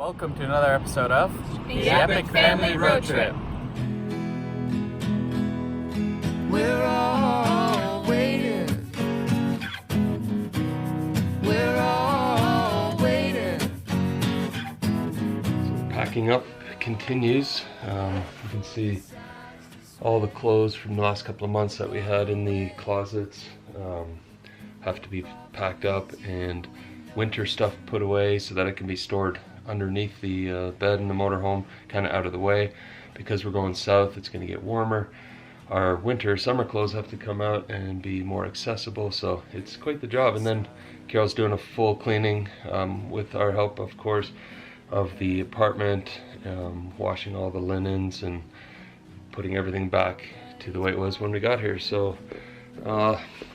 Welcome to another episode of The Epic Family Road Trip. We're all waiting. We're all waiting. So packing up continues. You can see all the clothes from the last couple of months that we had in the closets have to be packed up and winter stuff put away so that it can be stored underneath the bed in the motorhome, kind of out of the way. Because we're going south, it's going to get warmer. Our summer clothes have to come out and be more accessible, so it's quite the job. And then Carol's doing a full cleaning with our help, of course, of the apartment, washing all the linens and putting everything back to the way it was when we got here. So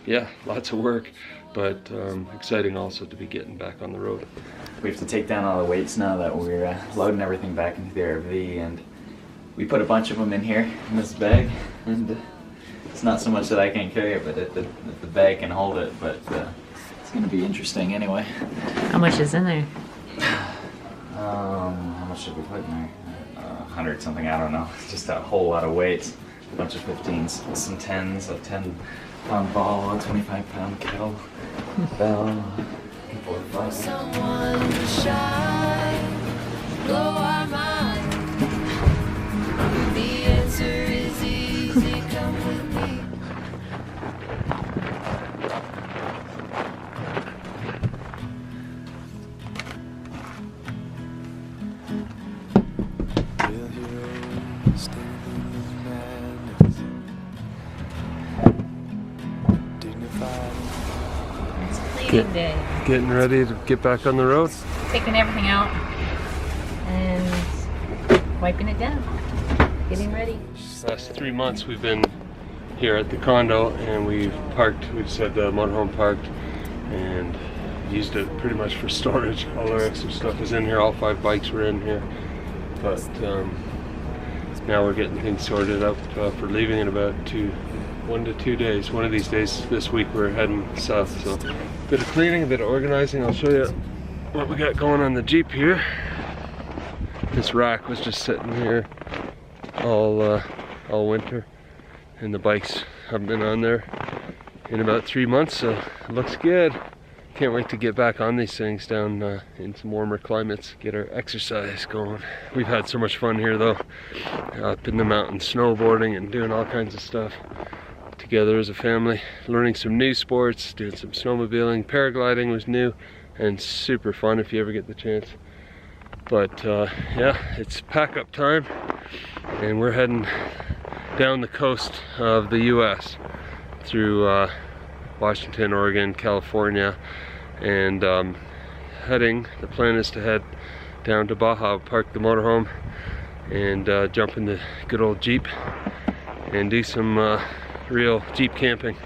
yeah, lots of work, but exciting also to be getting back on the road. We have to take down all the weights now that we're loading everything back into the RV, and we put a bunch of them in here in this bag, and it's not so much that I can't carry it, but that the bag can hold it, but it's going to be interesting anyway. How much is in there? How much did we put in there? 100 something, I don't know. It's just a whole lot of weights. A bunch of 15s, some 10s, a 10-pound ball, a 25-pound kettle, bell, 4 or 5. Someone to shine, blow our mind. The answer is easy, come with me. Real heroes standing in madness, dignified. Cleaning day. Getting ready to get back on the road. Taking everything out and wiping it down. Getting ready. Last 3 months we've been here at the condo, and we just had the motorhome parked and used it pretty much for storage. All our extra stuff was in here, all 5 bikes were in here. But now we're getting things sorted up for leaving in about 1 to 2 days. One of these days this week we're heading south, so a bit of cleaning, a bit of organizing. I'll show you what we got going on the Jeep here. This rack was just sitting here all winter, and the bikes have been on there in about 3 months, so it looks good. Can't wait to get back on these things down in some warmer climates, get our exercise going. We've had so much fun here though, up in the mountains, snowboarding and doing all kinds of stuff together as a family, learning some new sports, doing some snowmobiling. Paragliding was new and super fun if you ever get the chance. But yeah, it's pack up time, and we're heading down the coast of the US through Washington, Oregon, California, and the plan is to head down to Baja, park the motorhome, and jump in the good old Jeep and do some real Jeep camping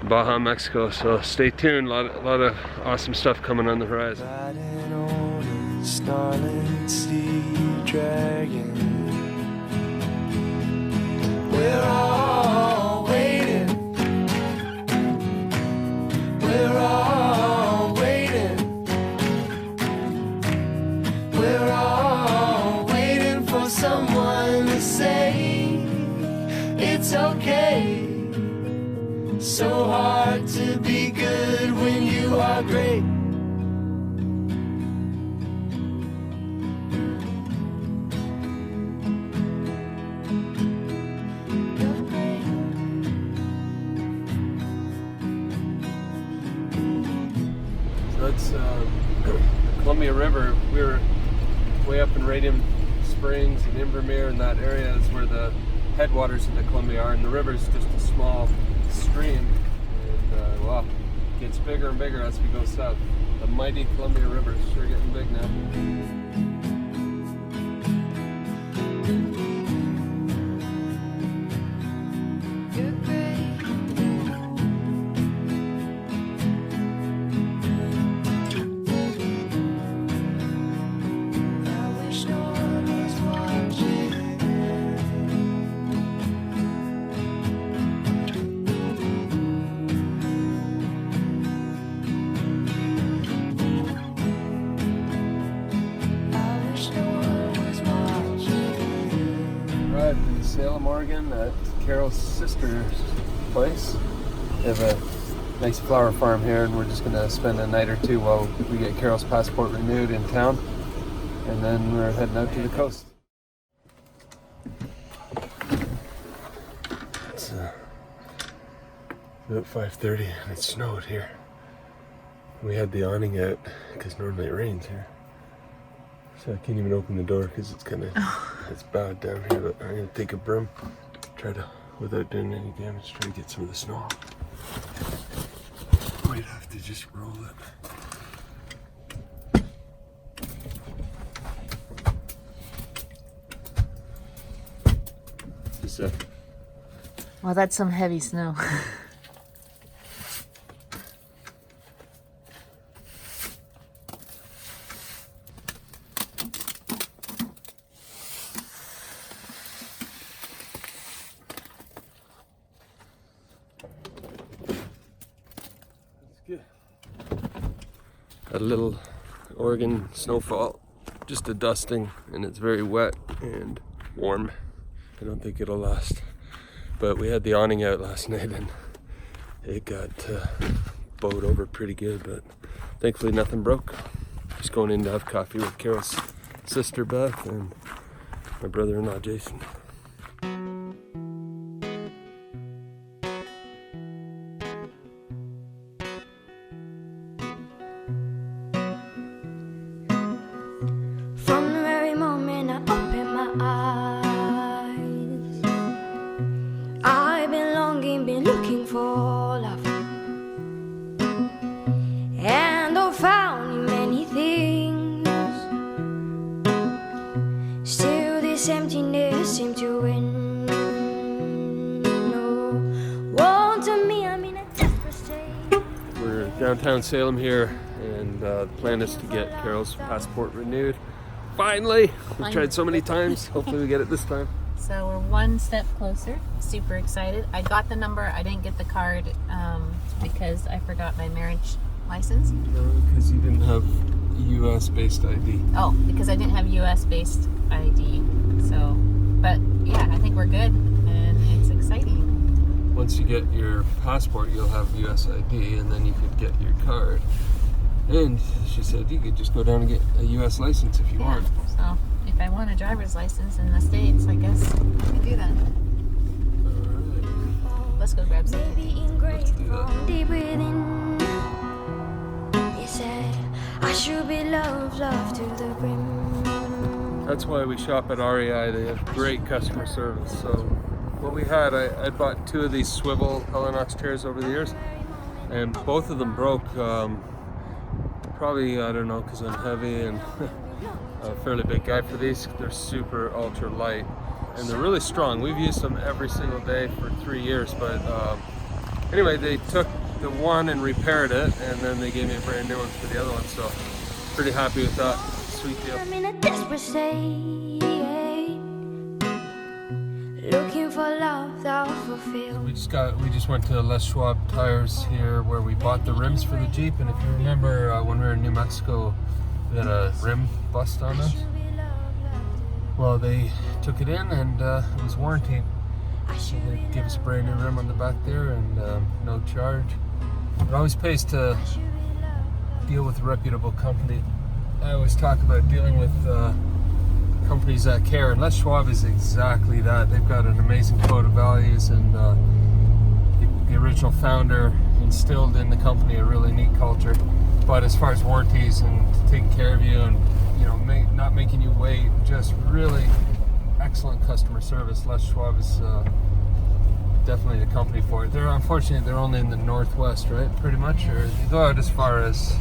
in Baja, Mexico. So stay tuned, a lot of awesome stuff coming on the horizon. Riding on a Stralen sea dragon. We're all waiting. We're all waiting. We're all waiting for someone to say it's okay. So hard to be good when you are great. So it's the Columbia River. We were way up in Radium Springs and Invermere, and that area is where the headwaters of the Columbia are, and the river is just a small stream, and well, it gets bigger and bigger as we go south. The mighty Columbia River is sure getting big now. Salem, Oregon at Carol's sister's place. They have a nice flower farm here, and we're just gonna spend a night or two while we get Carol's passport renewed in town, and then we're heading out to the coast. It's about 5:30 and it snowed here. We had the awning out because normally it rains here. So I can't even open the door because it's kind of, it's bad down here, but I'm going to take a broom, try to, without doing any damage, try to get some of the snow off. Might have to just roll it. Just Well, that's some heavy snow. A little Oregon snowfall, just a dusting, and it's very wet and warm. I don't think it'll last, but we had the awning out last night and it got bowed over pretty good, but thankfully nothing broke. Just going in to have coffee with Carol's sister Beth and my brother-in-law Jason. Emptiness seem to win. No, want to me, I'm in a desperate state. We're downtown Salem here, and the plan is to get Carol's passport renewed. Finally! We've tried so many times. Hopefully we get it this time. So we're one step closer. Super excited. I got the number. I didn't get the card because I forgot my marriage license. Because you didn't have US-based ID. Oh, because I didn't have US-based ID. So, but yeah, I think we're good, and it's exciting. Once you get your passport, you'll have US ID, and then you could get your card. And she said you could just go down and get a US license if you want. So, if I want a driver's license in the States, I guess I can do that. Alright. Let's go grab some. Let's do that. Deep within, you said I should be loved to the brim. That's why we shop at REI. They have great customer service. So what we had, I bought 2 of these swivel Helinox chairs over the years, and both of them broke. Probably, I don't know, because I'm heavy and a fairly big guy for these. They're super ultra light, and they're really strong. We've used them every single day for 3 years, but anyway, they took the one and repaired it, and then they gave me a brand new one for the other one, so pretty happy with that. Sweet deal. I'm in a desperate state, looking for love that will fulfill. We just went to Les Schwab Tires here, where we bought the rims for the Jeep, and if you remember when we were in New Mexico, we had a rim bust on us. Well, they took it in, and it was warranted. So they gave us a brand new rim on the back there, and no charge. It always pays to deal with a reputable company. I always talk about dealing with companies that care, and Les Schwab is exactly that. They've got an amazing code of values, and the original founder instilled in the company a really neat culture. But as far as warranties and taking care of you, and not making you wait, just really excellent customer service. Les Schwab is definitely the company for it. Unfortunately, they're only in the Northwest, right? Pretty much, or they go out as far as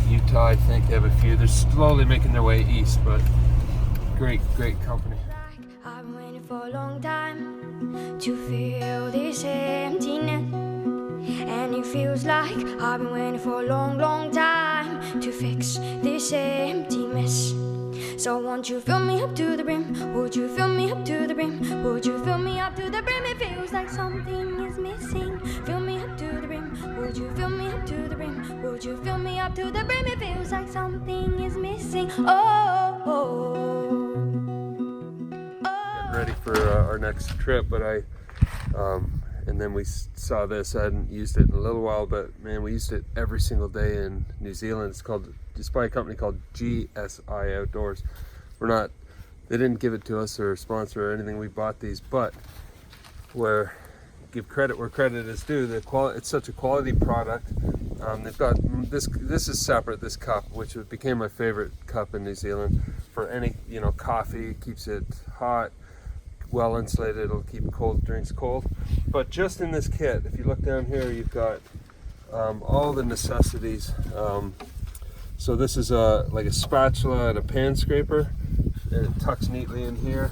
Utah, I think. They have a few. They're slowly making their way east, but great company. I've been waiting for a long time to feel this emptiness, and it feels like I've been waiting for a long time to fix this empty mess. So won't you fill me up to the brim? Would you fill me up to the brim? Would you fill me up to the brim? It feels like something is missing. Fill me up to the brim. Would you fill me up to the brim? Would you fill me up to the brim? It feels like something is missing. Oh. ready for our next trip, but and then we saw this. I hadn't used it in a little while, but man, we used it every single day in New Zealand. It's by a company called GSI Outdoors. They didn't give it to us or sponsor or anything. We bought these, but give credit where credit is due. It's such a quality product. They've got this is separate, this cup, which became my favorite cup in New Zealand for any, coffee. Keeps it hot, well insulated, it'll keep cold drinks cold. But just in this kit, if you look down here, you've got all the necessities. So this is like a spatula and a pan scraper, and it tucks neatly in here.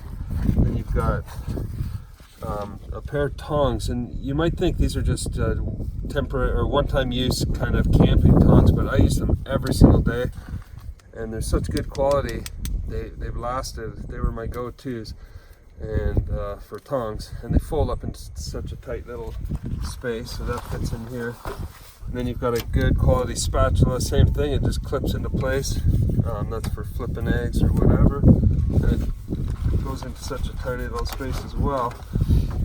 Then you've got a pair of tongs, and you might think these are just temporary or one-time use kind of camping tongs, but I use them every single day, and they're such good quality. They've lasted. They were my go-tos, and for tongs, and they fold up into such a tight little space, so that fits in here. And then you've got a good quality spatula, same thing, it just clips into place. That's for flipping eggs or whatever, and it goes into such a tiny little space as well.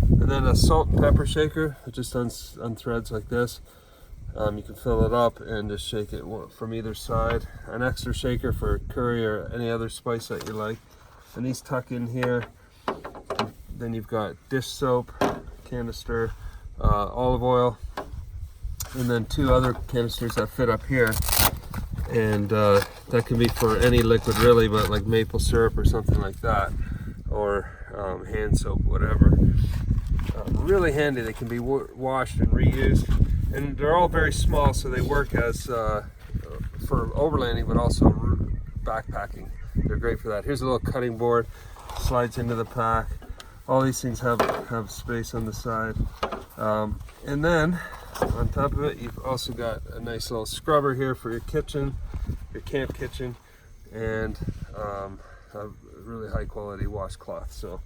And then a salt and pepper shaker, it just unthreads like this. You can fill it up and just shake it from either side. An extra shaker for curry or any other spice that you like. And these tuck in here. Then you've got dish soap, canister, olive oil, and then 2 other canisters that fit up here. And that can be for any liquid really, but like maple syrup or something like that, or hand soap, whatever. Really handy. They can be washed and reused, and they're all very small, so they work as for overlanding, but also backpacking. They're great for that. Here's a little cutting board, slides into the pack. All these things have space on the side, and then on top of it, you've also got a nice little scrubber here for your kitchen, your camp kitchen, and a really high quality washcloth. So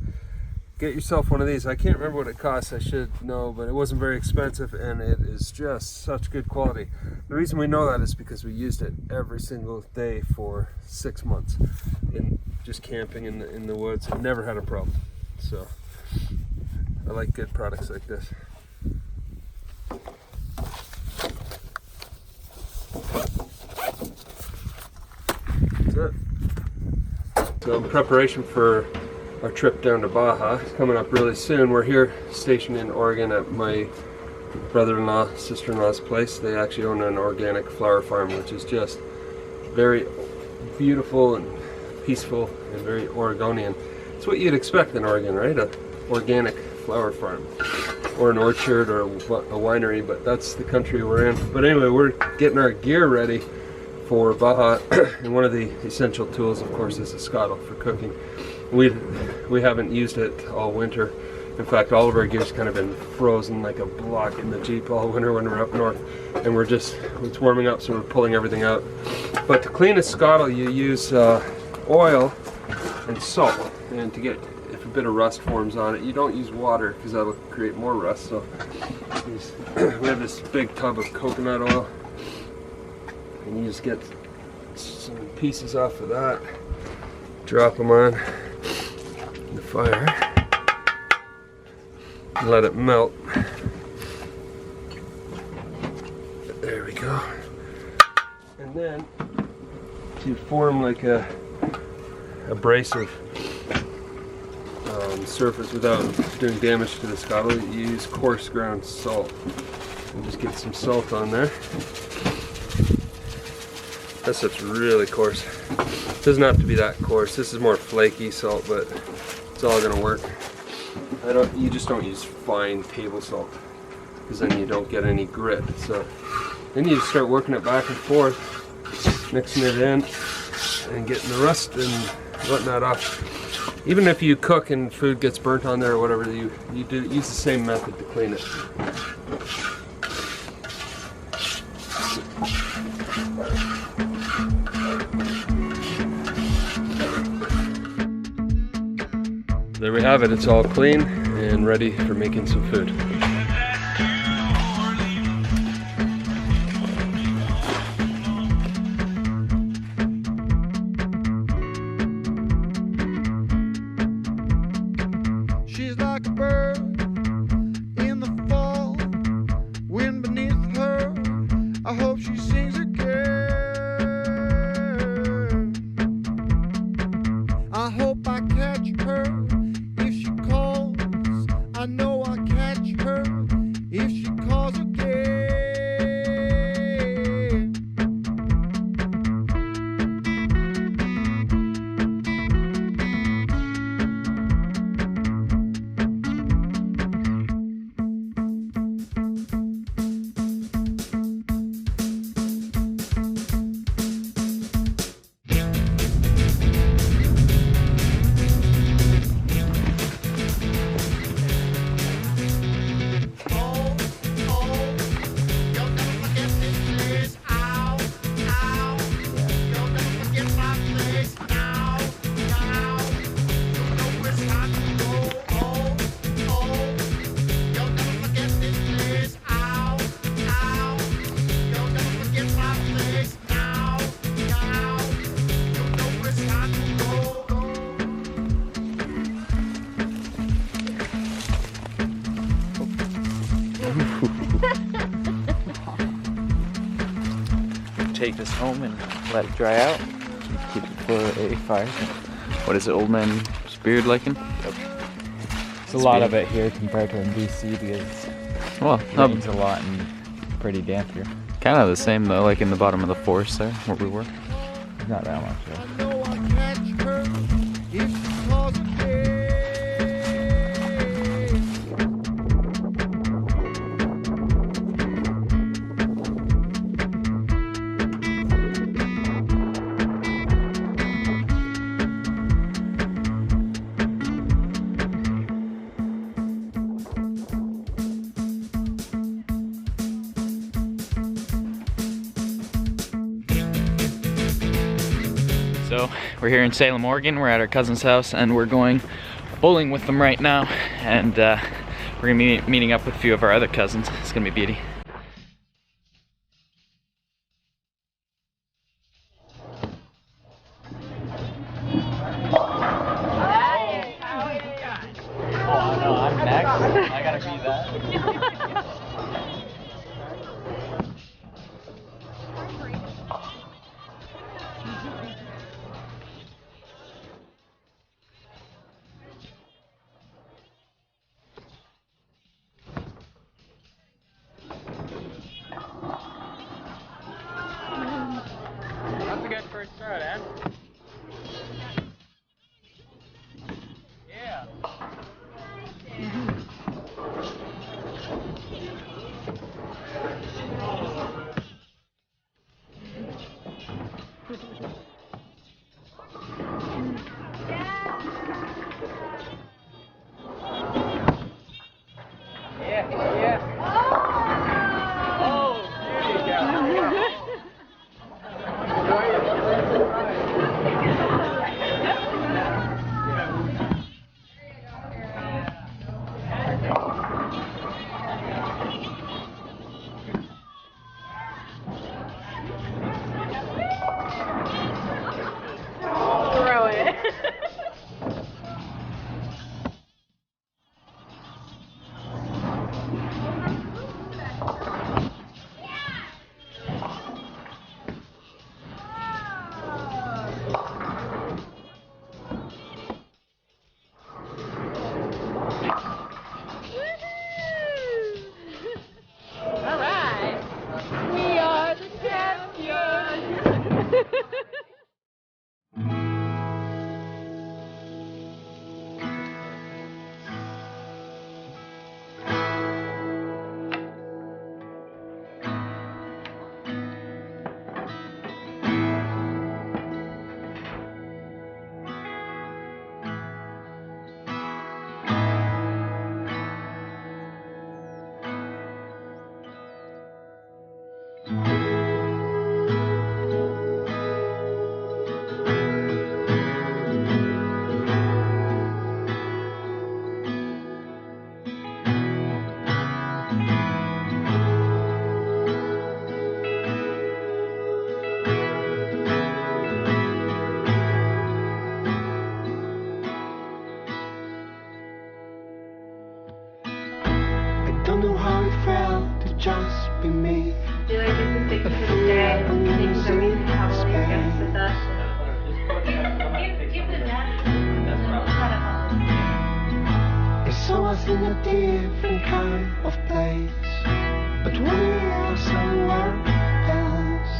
get yourself one of these. I can't remember what it costs, I should know, but it wasn't very expensive, and it is just such good quality. The reason we know that is because we used it every single day for 6 months in just camping in the woods, and never had a problem. So I like good products like this. That's it. So in preparation for our trip down to Baja, it's coming up really soon. We're here stationed in Oregon at my brother-in-law, sister-in-law's place. They actually own an organic flower farm, which is just very beautiful and peaceful and very Oregonian. It's what you'd expect in Oregon, right? An organic flower farm, or an orchard, or a winery, but that's the country we're in. But anyway, we're getting our gear ready for Baja, and one of the essential tools, of course, is a scotle for cooking. We haven't used it all winter. In fact, all of our gear's kind of been frozen like a block in the Jeep all winter when we're up north, and it's warming up, so we're pulling everything out. But to clean a scotle, you use oil and salt, and to get, if a bit of rust forms on it, you don't use water because that'll create more rust. So we have this big tub of coconut oil, and you just get some pieces off of that, drop them on the fire, and let it melt. There we go. And then to form like a abrasive surface without doing damage to the scuttle, you use coarse ground salt. And just get some salt on there. That stuff's really coarse. It doesn't have to be that coarse. This is more flaky salt, but it's all gonna work. You just don't use fine table salt, because then you don't get any grit. So then you just start working it back and forth, mixing it in and getting the rust and whatnot off. Even if you cook and food gets burnt on there or whatever, you do use the same method to clean it. There we have it. It's all clean and ready for making some food. take this home and let it dry out. Keep it for a fire. What is it, Old Man Beard lichen? Yep. It's a lot of it here compared to in BC because it rains a lot and pretty damp here. Kind of the same though, like in the bottom of the forest there, where we were. Not that much. Yeah. So we're here in Salem, Oregon. We're at our cousin's house and we're going bowling with them right now. And we're gonna be meeting up with a few of our other cousins. It's gonna be a beauty. Oh no, I'm next. I gotta be that. That's a good first start, eh? Yeah. Don't know how it felt to just be me. Do like just a picture of the day, and then show me how well you're guests with us. Give the It's always in a different kind of place, but we are somewhere else.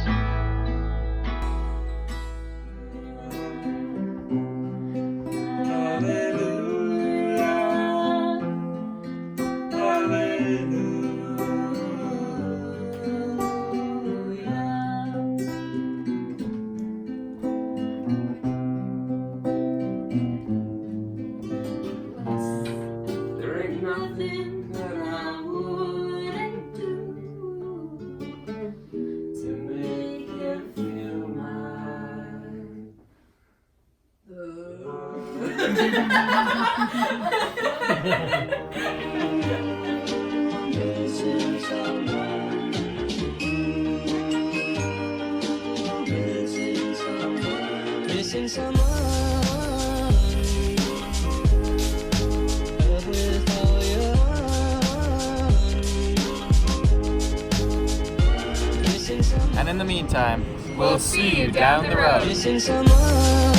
Missing someone. And in the meantime, We'll see you down the road. Just in summer.